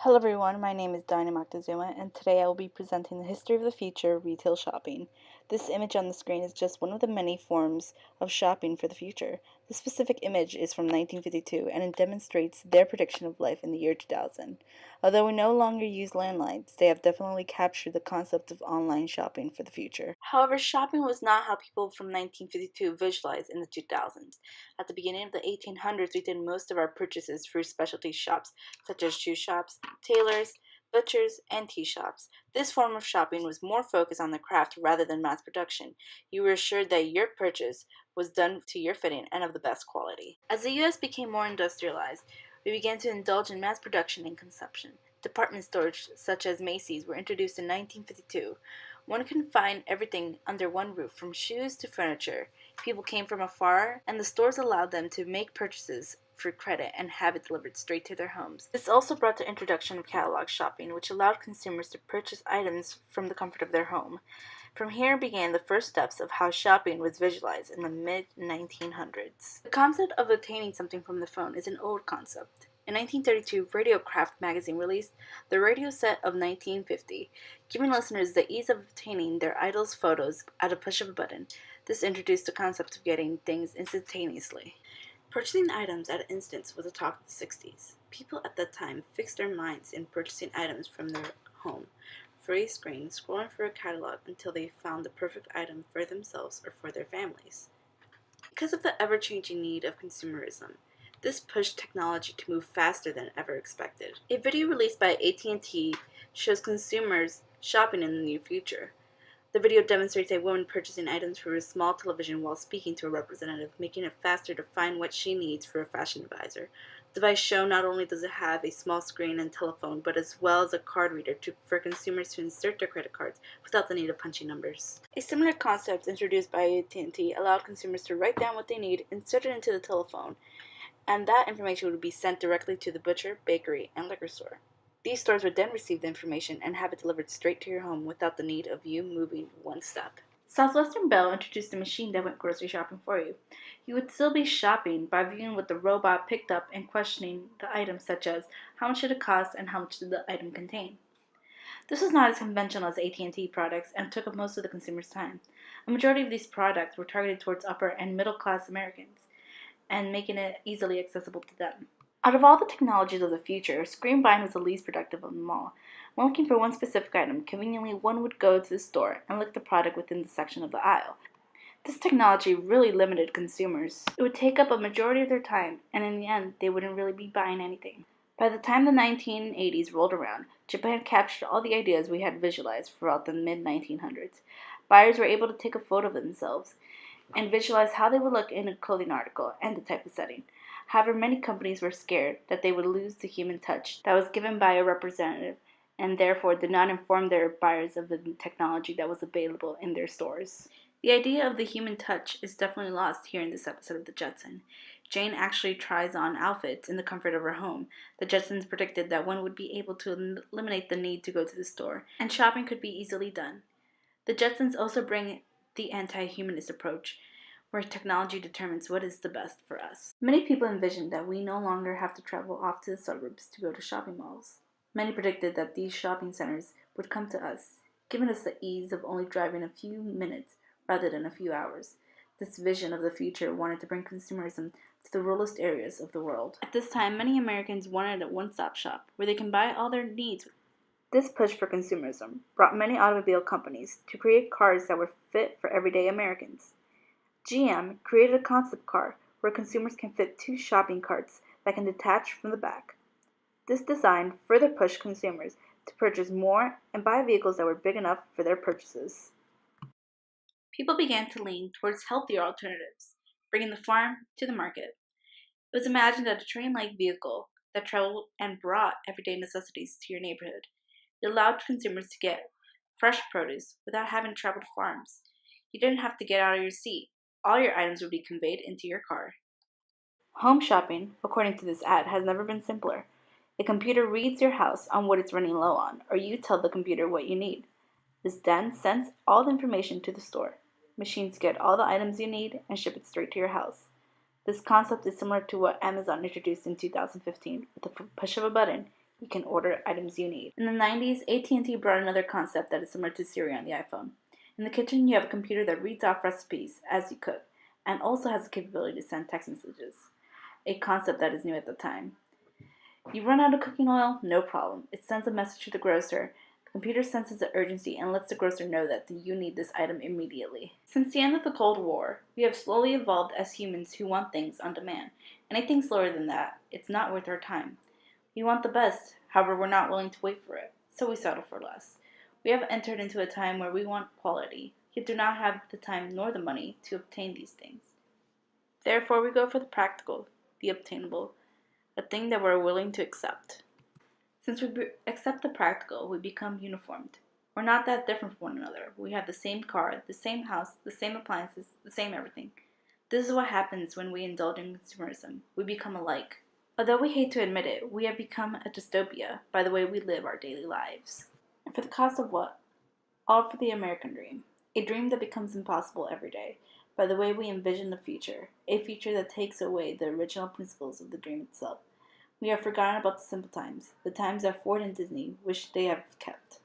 Hello everyone, my name is Dinah Moctezuma, and today I will be presenting the history of the future of retail shopping. This image on the screen is just one of the many forms of shopping for the future. The specific image is from 1952, and it demonstrates their prediction of life in the year 2000. Although we no longer use landlines, they have definitely captured the concept of online shopping for the future. However, shopping was not how people from 1952 visualized in the 2000s. At the beginning of the 1800s, we did most of our purchases through specialty shops, such as shoe shops, tailors, butchers, and tea shops. This form of shopping was more focused on the craft rather than mass production. You were assured that your purchase was done to your fitting and of the best quality. As the U.S. became more industrialized, we began to indulge in mass production and consumption. Department stores such as Macy's were introduced in 1952. One could find everything under one roof, from shoes to furniture. People came from afar, and the stores allowed them to make purchases for credit and have it delivered straight to their homes. This also brought the introduction of catalog shopping, which allowed consumers to purchase items from the comfort of their home. From here began the first steps of how shopping was visualized in the mid-1900s. The concept of obtaining something from the phone is an old concept. In 1932, Radiocraft magazine released the Radio Set of 1950, giving listeners the ease of obtaining their idol's photos at a push of a button. This introduced the concept of getting things instantaneously. Purchasing items at an instant was a talk of the 60s. People at that time fixed their minds in purchasing items from their home, free screen, scrolling through a catalog until they found the perfect item for themselves or for their families. Because of the ever-changing need of consumerism, this pushed technology to move faster than ever expected. A video released by AT&T shows consumers shopping in the near future. The video demonstrates a woman purchasing items through a small television while speaking to a representative, making it faster to find what she needs for a fashion advisor. The device shown not only does it have a small screen and telephone, but as well as a card reader for consumers to insert their credit cards without the need of punching numbers. A similar concept introduced by AT&T allowed consumers to write down what they need, insert it into the telephone, and that information would be sent directly to the butcher, bakery, and liquor store. These stores would then receive the information and have it delivered straight to your home without the need of you moving one step. Southwestern Bell introduced a machine that went grocery shopping for you. You would still be shopping by viewing what the robot picked up and questioning the items, such as how much did it cost and how much did the item contain. This was not as conventional as AT&T products and took up most of the consumer's time. A majority of these products were targeted towards upper and middle class Americans and making it easily accessible to them. Out of all the technologies of the future, screen buying was the least productive of them all. When looking for one specific item, conveniently one would go to the store and look the product within the section of the aisle. This technology really limited consumers. It would take up a majority of their time, and in the end, they wouldn't really be buying anything. By the time the 1980s rolled around, Japan captured all the ideas we had visualized throughout the mid-1900s. Buyers were able to take a photo of themselves and visualize how they would look in a clothing article and the type of setting. However, many companies were scared that they would lose the human touch that was given by a representative and therefore did not inform their buyers of the technology that was available in their stores. The idea of the human touch is definitely lost here in this episode of The Jetson. Jane actually tries on outfits in the comfort of her home. The Jetsons predicted that one would be able to eliminate the need to go to the store, and shopping could be easily done. The Jetsons also bring the anti-humanist approach, where technology determines what is the best for us. Many people envisioned that we no longer have to travel off to the suburbs to go to shopping malls. Many predicted that these shopping centers would come to us, giving us the ease of only driving a few minutes rather than a few hours. This vision of the future wanted to bring consumerism to the ruralist areas of the world. At this time, many Americans wanted a one-stop shop where they can buy all their needs. This push for consumerism brought many automobile companies to create cars that were fit for everyday Americans. GM created a concept car where consumers can fit two shopping carts that can detach from the back. This design further pushed consumers to purchase more and buy vehicles that were big enough for their purchases. People began to lean towards healthier alternatives, bringing the farm to the market. It was imagined as a train-like vehicle that traveled and brought everyday necessities to your neighborhood. It allowed consumers to get fresh produce without having to travel to farms. You didn't have to get out of your seat. All your items would be conveyed into your car. Home shopping, according to this ad, has never been simpler. A computer reads your house on what it's running low on, or you tell the computer what you need. This then sends all the information to the store. Machines get all the items you need and ship it straight to your house. This concept is similar to what Amazon introduced in 2015. With the push of a button, You can order items you need. In the 90s, AT&T brought another concept that is similar to Siri on the iPhone. In the kitchen, you have a computer that reads off recipes as you cook, and also has the capability to send text messages, a concept that is new at the time. You run out of cooking oil? No problem. It sends a message to the grocer. The computer senses the urgency and lets the grocer know that you need this item immediately. Since the end of the Cold War, we have slowly evolved as humans who want things on demand. Anything slower than that, it's not worth our time. We want the best, however, we're not willing to wait for it, so we settle for less. We have entered into a time where we want quality, yet do not have the time nor the money to obtain these things. Therefore, we go for the practical, the obtainable, a thing that we're willing to accept. Since we accept the practical, we become uniformed. We're not that different from one another. We have the same car, the same house, the same appliances, the same everything. This is what happens when we indulge in consumerism. We become alike. Although we hate to admit it, we have become a dystopia by the way we live our daily lives. And for the cost of what? All for the American dream. A dream that becomes impossible every day by the way we envision the future, a future that takes away the original principles of the dream itself. We have forgotten about the simple times, the times that Ford and Disney wish they have kept.